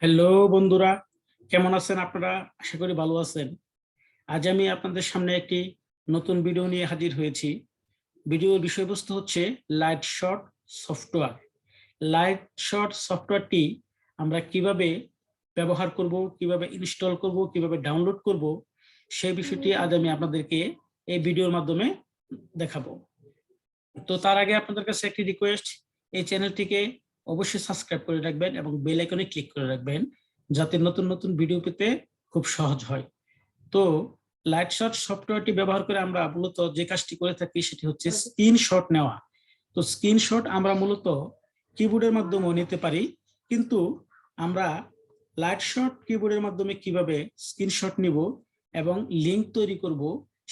Hello বন্ধুরা, কেমন আছেন আপনারা? আশা করি ভালো আছেন। আজ আমি আপনাদের সামনে একটি নতুন ভিডিও নিয়ে হাজির হয়েছি। ভিডিওর বিষয়বস্তু হচ্ছে লাইটশট সফটওয়্যার। লাইটশট সফটওয়্যারটি আমরা কিভাবে ব্যবহার করব, কিভাবে ইনস্টল করব, কিভাবে ডাউনলোড করব, সেই বিষয়টি আজ আমি আপনাদেরকে এই ভিডিওর মাধ্যমে দেখাবো। তো তার আগে আপনাদের কাছে একটি রিকোয়েস্ট, এই চ্যানেলটিকে অবশ্যই সাবস্ক্রাইব করে রাখবেন এবং বেল আইকনে ক্লিক করে রাখবেন, যাতে নতুন নতুন ভিডিও পেতে খুব সহজ হয়। তো লাইটশট সফটওয়্যারটি ব্যবহার করে আমরা মূলত যে কাজটি করে থাকি সেটি হচ্ছে স্ক্রিনশট নেওয়া। তো স্ক্রিনশট আমরা মূলত কিবোর্ডের মাধ্যমেও নিতে পারি, কিন্তু আমরা লাইটশট কিবোর্ডের মাধ্যমে কিভাবে স্ক্রিনশট নিব এবং লিংক তৈরি করব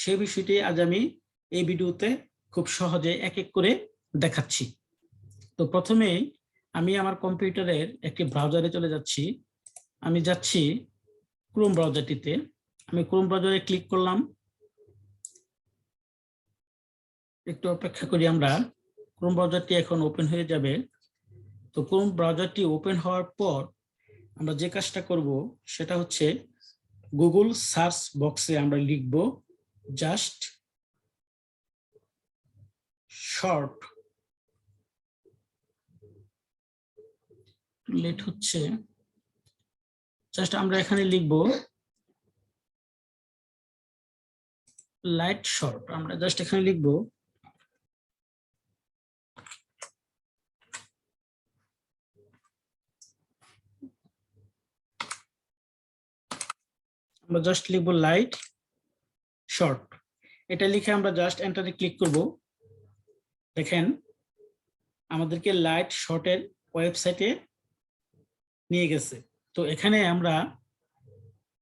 সেই বিষয়টি আজ আমি এই ভিডিওতে খুব সহজে এক এক করে দেখাচ্ছি। তো প্রথমেই আমি আমার কম্পিউটারের একটি ব্রাউজারে চলে যাচ্ছি। আমি যাচ্ছি ক্রোম ব্রাউজারটিতে। আমি ক্রোম ব্রাউজারে ক্লিক করলাম। একটু অপেক্ষা করি আমরা। ক্রোম ব্রাউজারটি এখন ওপেন হয়ে যাবে। তো ক্রোম ব্রাউজারটি ওপেন হওয়ার পর আমরা যে কাজটা করব সেটা হচ্ছে গুগল সার্চ বক্সে আমরা লিখব জাস্ট শর্ট। লেট হচ্ছে, জাস্ট আমরা এখানে লিখব লাইটশট। আমরা জাস্ট এখানে লিখব আমরা জাস্ট লিখব লাইট শর্ট। এটা লিখে আমরা জাস্ট এন্টারে ক্লিক করব। দেখেন আমাদেরকে লাইট শর্টের ওয়েবসাইটে নিয়ে গেছে। তো এখানে আমরা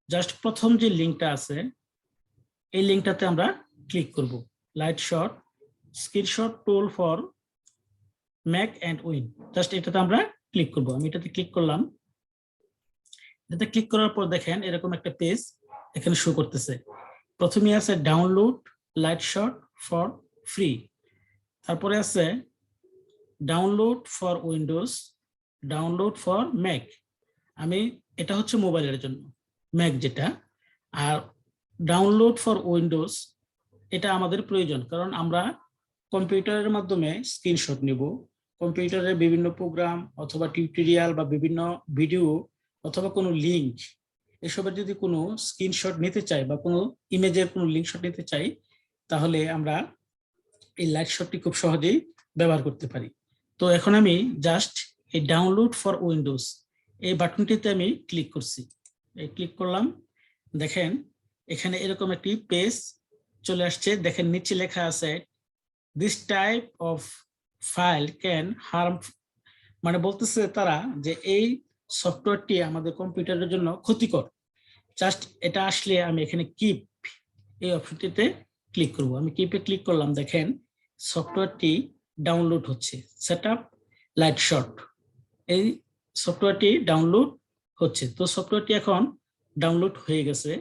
জাস্ট প্রথম যে লিঙ্কটা আছে এই লিঙ্কটাতে আমরা ক্লিক করব। Lightshot screenshot tool for Mac and Win, just এটাতে আমরা ক্লিক করব। আমি এটাতে ক্লিক করলাম। এটাতে ক্লিক করার পর দেখেন এরকম একটা পেজ এখানে শো করতেছে। প্রথমে আছে ডাউনলোড লাইটশট ফর ফ্রি, তারপরে আছে download for Windows, download for Mac. আমি এটা হচ্ছে মোবাইলের জন্য, ম্যাক যেটা। আর ডাউনলোড ফর উইন্ডোজ এটা আমাদের প্রয়োজন, কারণ আমরা কম্পিউটারের মাধ্যমে স্ক্রিনশট নিব। কম্পিউটারের বিভিন্ন প্রোগ্রাম অথবা টিউটোরিয়াল বা বিভিন্ন ভিডিও অথবা কোনো লিঙ্ক, এসবের যদি কোনো স্ক্রিনশট নিতে চাই বা কোনো ইমেজের কোনো লিঙ্কশট নিতে চাই, তাহলে আমরা এই লাইটশটটি খুব সহজেই ব্যবহার করতে পারি। তো এখন আমি জাস্ট এই ডাউনলোড ফর উইন্ডোজ এই বাটনটিতে আমি ক্লিক করছি। এই ক্লিক করলাম। দেখেন এখানে এরকম একটি পেজ চলে আসছে। দেখেন নিচে লেখা আছে this type of file can harm, মানে বলতেছে তারা যে এই সফটওয়্যারটি আমাদের কম্পিউটারের জন্য ক্ষতিকর। জাস্ট এটা আসলে আমি এখানে কিপ এই অপশনটিতে ক্লিক করব। আমি কিপে ক্লিক করলাম। দেখেন সফটওয়্যারটি ডাউনলোড হচ্ছে। সেটআপ লাইটশট, এই সফটওয়্যারটি ডাউনলোড হচ্ছে। তো সফটওয়্যারটি এখন ডাউনলোড হয়ে গেছে।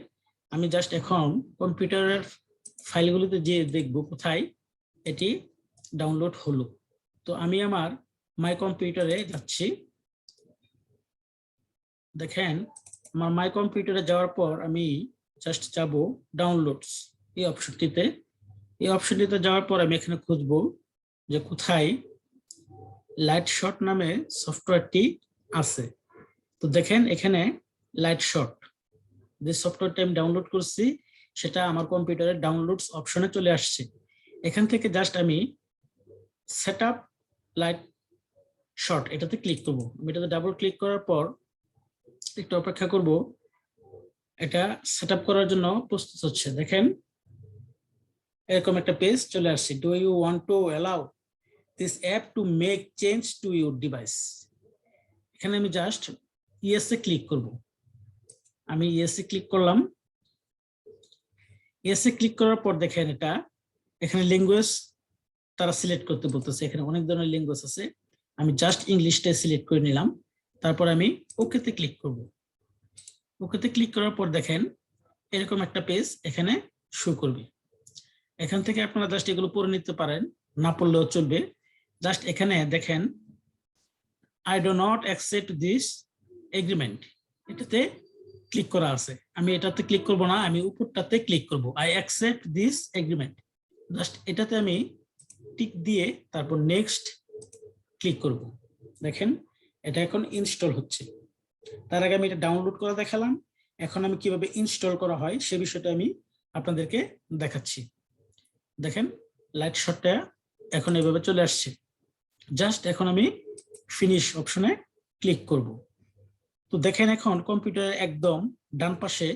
আমি জাস্ট এখন কম্পিউটারের ফাইলগুলোতে যেয়ে দেখব কোথায় এটি ডাউনলোড হলো। তো আমি আমার মাই কম্পিউটারে যাচ্ছি। দেখেন আমার মাই কম্পিউটারে যাওয়ার পর আমি জাস্ট যাব ডাউনলোডস এই অপশনটিতে। এই অপশনটিতে যাওয়ার পর আমি এখানে খুঁজবো যে কোথায় লাইটশট নামে সফটওয়্যারটি আছে। তো দেখেন এখানে লাইটশট যে সফটওয়্যারটা আমি ডাউনলোড করছি সেটা আমার কম্পিউটারের ডাউনলোডস অপশনে চলে আসছে। এখান থেকে জাস্ট আমি সেটআপ লাইটশট এটাতে ক্লিক করব। আমি এটাতে ডাবল ক্লিক করার পর একটু অপেক্ষা করব, এটা সেটআপ করার জন্য প্রস্তুত হচ্ছে। দেখেন এরকম একটা পেজ চলে আসছে। Do you want to allow this app to make change to your device. এখানে আমি জাস্ট ইয়েস এ ক্লিক করব। আমি ইয়েস এ ক্লিক করলাম। ইয়েস এ ক্লিক করার পর দেখেন এটা এখানে ল্যাঙ্গুয়েজ তারা সিলেক্ট করতে বলতেছে। এখানে অনেক ধরনের ল্যাঙ্গুয়েজ আছে। আমি জাস্ট ইংলিশটা সিলেক্ট করে নিলাম। তারপর আমি ওকেতে ক্লিক করব। ওকেতে ক্লিক করার পর দেখেন এরকম একটা পেজ এখানে শো করবে। এখান থেকে আপনারা জাস্ট এগুলো পড়ে নিতে পারেন, না পড়লেও চলবে। জাস্ট এখানে দেখেন I do not accept this agreement, এটাতে ক্লিক করা আছে, আমি এটাতে ক্লিক করব না, আমি উপরটাতে ক্লিক করব, I accept this agreement. Just এটাতে আমি টিক দিয়ে তারপর নেক্সট ক্লিক করব। দেখেন এটা এখন ইনস্টল হচ্ছে। তার আগে আমি এটা ডাউনলোড করে দেখালাম, এখন আমি কিভাবে ইনস্টল করা হয় সে বিষয়টা আমি আপনাদেরকে দেখাচ্ছি। দেখেন লাইটশটটা এখন এভাবে চলে আসছে। জাস্ট এখন আমি ফিনিশ অপশনে ক্লিক করব। তো দেখেন এখন কম্পিউটারের একদম ডান পাশে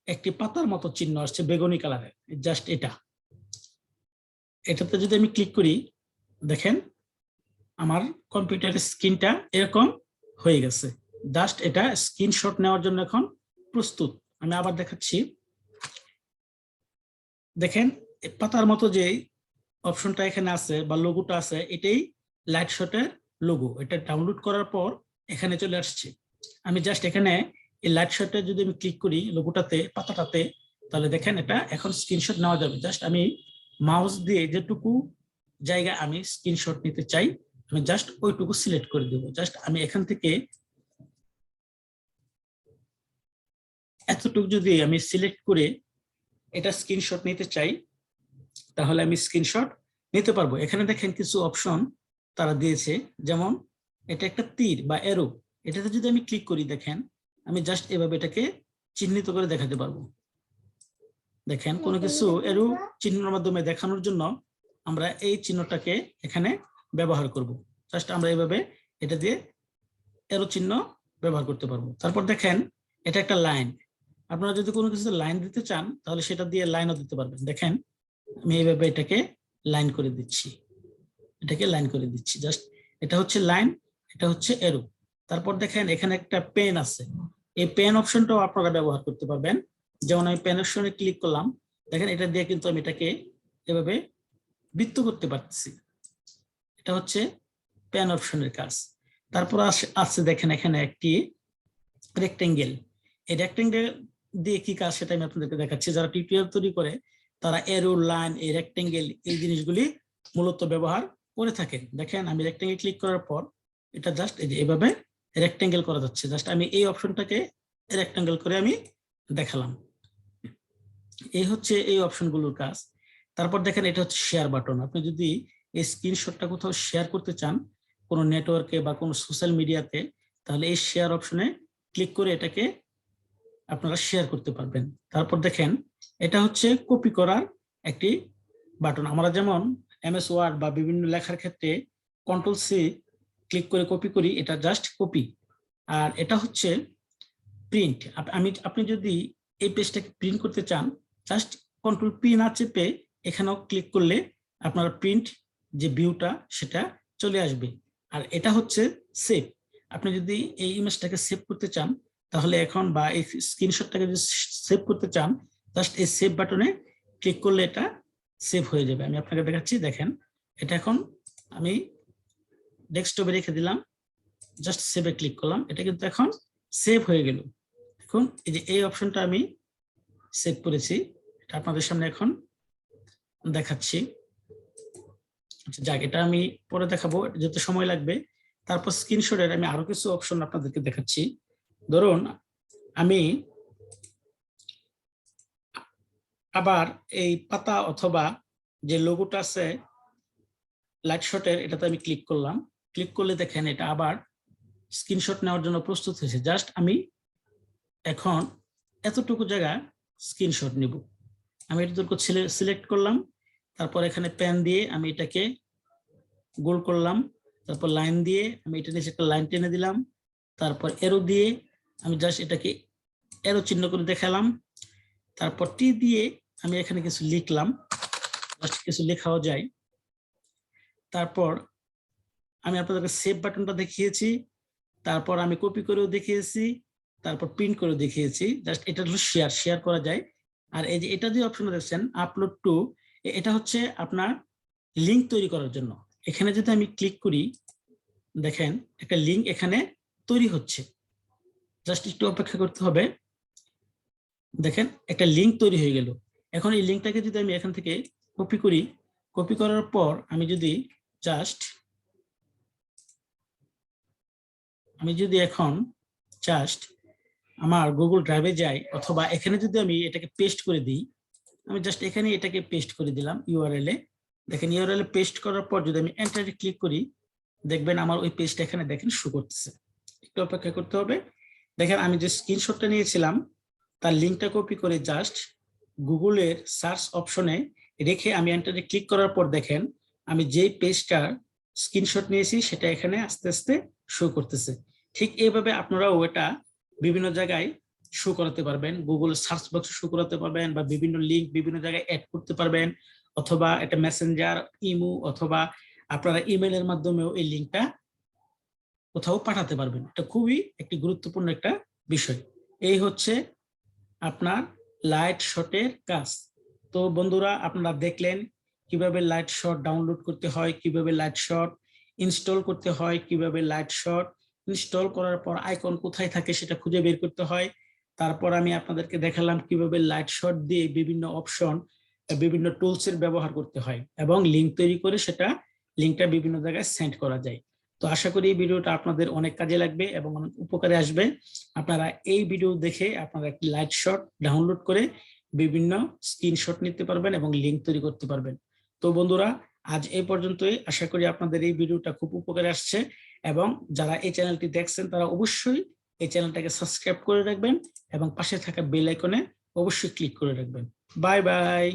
একটি পাতার মতো চিহ্ন আসছে বেগুনি কালারের, জাস্ট এটাতে যদি আমি ক্লিক করি, দেখেন আমার কম্পিউটারের স্ক্রিনটা এরকম হয়ে গেছে। জাস্ট এটা স্ক্রিনশট নেওয়ার জন্য এখন প্রস্তুত। আমি আবার দেখাচ্ছি। দেখেন পাতার মতো যে অপশনটা এখানে আছে বা লোগোটা আছে, এটাই লাইটশটের লোগো। এটা ডাউনলোড করার পর এখানে চলে আসছে। আমি জাস্ট এখানে এই লাইটশটে যদি আমি ক্লিক করি লোগোটাতে, পাতাটাতে, তাহলে দেখেন এটা এখন স্ক্রিনশট নেওয়া যাবে। জাস্ট আমি মাউস দিয়ে যেটুকু জায়গা আমি স্ক্রিনশট নিতে চাই, আমি জাস্ট ওইটুকু সিলেক্ট করে দেবো। জাস্ট আমি এখান থেকে এতটুকু যদি আমি সিলেক্ট করে এটা স্ক্রিনশট নিতে চাই, তাহলে আমি স্ক্রিনশট নিতে পারবো। এখানে দেখেন কিছু অপশন তারা দিয়েছে, যেমন এটা একটা তীর বা এরো, এটাতে যদি আমি ক্লিক করি, দেখেন আমি জাস্ট এভাবে এটাকে চিহ্নিত করে দেখাতে পারবো। দেখেন কোনো কিছু এরো চিহ্নের মাধ্যমে দেখানোর জন্য আমরা এই চিহ্নটাকে এখানে ব্যবহার করব। জাস্ট আমরা এইভাবে এটা দিয়ে এরো চিহ্ন ব্যবহার করতে পারবো। তারপর দেখেন এটা একটা লাইন, আপনারা যদি কোনো কিছু লাইন দিতে চান তাহলে সেটা দিয়ে লাইনও দিতে পারবেন। দেখেন আমি এইভাবে এটাকে লাইন করে দিচ্ছি, এটাকে লাইন করে দিচ্ছি। জাস্ট এটা হচ্ছে লাইন, এটা হচ্ছে এরো। তারপর দেখেন এখানে একটা পেন আছে, এই পেন অপশনটাও আপনারা ব্যবহার করতে পারবেন। যেমন আমি পেন অপশনে ক্লিক করলাম, দেখেন এটা দিয়ে কিন্তু আমি এটাকে এভাবে বৃত্ত করতে পারছি। এটা হচ্ছে পেন অপশনের কাজ। তারপর আছে দেখেন এখানে একটি রেক্টেঙ্গেল। এই রেক্টেঙ্গেল দিয়ে কি কাজ সেটা আমি আপনাদেরকে দেখাচ্ছি। যারা টিউটোরিয়াল তৈরি করে তারা এরো, লাইন, এই রেক্টেঙ্গেল, এই জিনিসগুলি মূলত ব্যবহার করে থাকেন। দেখেন আমি রেক্টেঙ্গেল ক্লিক করার পর এটা জাস্ট এই যে এভাবে রেক্টেঙ্গেল করা যাচ্ছে। জাস্ট আমি এই অপশনটাকে রেক্টেঙ্গেল করে আমি দেখালাম। এই হচ্ছে এই অপশনগুলোর কাজ। তারপর দেখেন এটা হচ্ছে শেয়ার বাটন। আপনি যদি এই স্ক্রিনশটটা কোথাও শেয়ার করতে চান কোনো নেটওয়ার্কে বা কোনো সোশ্যাল মিডিয়াতে, তাহলে এই শেয়ার অপশনে ক্লিক করে এটাকে আপনারা শেয়ার করতে পারবেন। তারপর দেখেন এটা হচ্ছে কপি করার একটি বাটন। আমরা যেমন এমএস ওয়ার্ড বা বিভিন্ন লেখার ক্ষেত্রে কন্ট্রোল সি ক্লিক করে কপি করি, এটা জাস্ট কপি। আর এটা হচ্ছে প্রিন্ট। আপনি যদি এই পেজটাকে প্রিন্ট করতে চান, জাস্ট কন্ট্রোল পি না চেপে এখানেও ক্লিক করলে আপনার প্রিন্ট যে ভিউটা সেটা চলে আসবে। আর এটা হচ্ছে সেভ। আপনি যদি এই ইমেজটাকে সেভ করতে চান তাহলে এখন, বা এই স্ক্রিনশটটাকে যদি সেভ করতে চান, জাস্ট এই সেভ বাটনে ক্লিক করলে এটা সেভ হয়ে যাবে। আমি আপনাকে দেখাচ্ছি। দেখেন এটা এখন আমি ডেস্কটপে রেখে দিলাম, জাস্ট সেভে ক্লিক করলাম, এটা কিন্তু এখন সেভ হয়ে গেল। এখন এই যে এই অপশনটা আমি সেভ করেছি, এটা আপনাদের সামনে এখন দেখাচ্ছি। যাক, এটা আমি পরে দেখাবো, যেতে সময় লাগবে। তারপর স্ক্রিনশটের আমি আরো কিছু অপশন আপনাদেরকে দেখাচ্ছি। ধরুন আমি আবার এই পাতা অথবা যে লোগোটা আছে লাইটশটের, এটাতে আমি ক্লিক করলাম। ক্লিক করলে দেখেন এটা আবার স্ক্রিনশট নেওয়ার জন্য প্রস্তুত হয়েছে। জাস্ট আমি এখন এতটুকু জায়গা স্ক্রিনশট নিব। আমি এটুকু সিলেক্ট করলাম, তারপর এখানে পেন দিয়ে আমি এটাকে গোল করলাম, তারপর লাইন দিয়ে আমি এটা নিচে একটা লাইন টেনে দিলাম, তারপর এরো দিয়ে আমি জাস্ট এটাকে এরো চিহ্ন করে দেখালাম, তারপর টি দিয়ে আমি এখানে কিছু লিখলাম, জাস্ট কিছু লেখাও যায়। তারপর আমি আপনাদেরকে সেভ বাটনটা দেখিয়েছি, তারপর আমি কপি করেও দেখিয়েছি, তারপর প্রিন্ট করেও দেখিয়েছি। জাস্ট এটা হলো শেয়ার করা যায়। আর এই যে এটা যে অপশন দেখছেন আপলোড টু, এটা হচ্ছে আপনার লিঙ্ক তৈরি করার জন্য। এখানে যদি আমি ক্লিক করি, দেখেন একটা লিঙ্ক এখানে তৈরি হচ্ছে। জাস্ট একটু অপেক্ষা করতে হবে। দেখেন একটা লিঙ্ক তৈরি হয়ে গেল। এখন এই লিঙ্কটাকে যদি আমি এখান থেকে কপি করি, কপি করার পর আমি যদি এখন জাস্ট আমার গুগল ড্রাইভে যাই, অথবা এখানে যদি আমি এটাকে পেস্ট করে দিই, আমি জাস্ট এখানে এটাকে পেস্ট করে দিলাম ইউআরএল এ। দেখেন ইউআরএল এ পেস্ট করার পর যদি আমি এন্টারে ক্লিক করি, দেখবেন আমার ওই পেজটা এখানে দেখেন শো করতেছে। একটু অপেক্ষা করতে হবে। দেখেন আমি যে স্ক্রিনশটটা নিয়েছিলাম তার লিঙ্কটা কপি করে জাস্ট গুগলের সার্চ অপশনে রেখে আমি এন্টারে ক্লিক করার পর দেখেন আমি যেই পেজটার স্ক্রিনশট নিয়েছি সেটা এখানে আস্তে আস্তে শো করতেছে। ঠিক এইভাবে আপনারাও এটা বিভিন্ন জায়গায় শো করাতে পারবেন, গুগল সার্চ বক্সে শো করাতে পারবেন, বা বিভিন্ন লিঙ্ক বিভিন্ন জায়গায় অ্যাড করতে পারবেন, অথবা এটা মেসেঞ্জার, ইমো, অথবা আপনারা ইমেলের মাধ্যমেও এই লিঙ্কটা কোথাও পাঠাতে পারবেন। এটা খুবই একটি গুরুত্বপূর্ণ একটা বিষয়। এই হচ্ছে আপনার লাইট শটের কাজ। তো বন্ধুরা, আপনারা দেখলেন কিভাবে লাইট শট ডাউনলোড করতে হয়, কিভাবে লাইট শট ইনস্টল করতে হয়, কিভাবে লাইট শট ইনস্টল করার পর আইকন কোথায় থাকে সেটা খুঁজে বের করতে হয়। তারপর আমি আপনাদেরকে দেখালাম কিভাবে লাইট শট দিয়ে বিভিন্ন অপশন, বিভিন্ন টুলস এর ব্যবহার করতে হয়, এবং লিঙ্ক তৈরি করে সেটা লিঙ্কটা বিভিন্ন জায়গায় সেন্ড করা যায়। তো আশা করি এই ভিডিওটা আপনাদের অনেক কাজে লাগবে এবং অনেক উপকারে আসবে। আপনারা এই ভিডিও দেখে আপনারা একটি লাইট শট ডাউনলোড করে বিভিন্ন স্ক্রিনশট নিতে পারবেন এবং লিঙ্ক তৈরি করতে পারবেন। তো বন্ধুরা, আজ এই পর্যন্তই। আশা করি আপনাদের এই ভিডিওটা খুব উপকারে আসছে, এবং যারা এই চ্যানেলটি দেখছেন তারা অবশ্যই এই চ্যানেলটাকে সাবস্ক্রাইব করে রাখবেন এবং পাশে থাকা বেল আইকনে অবশ্যই ক্লিক করে রাখবেন। Bye bye.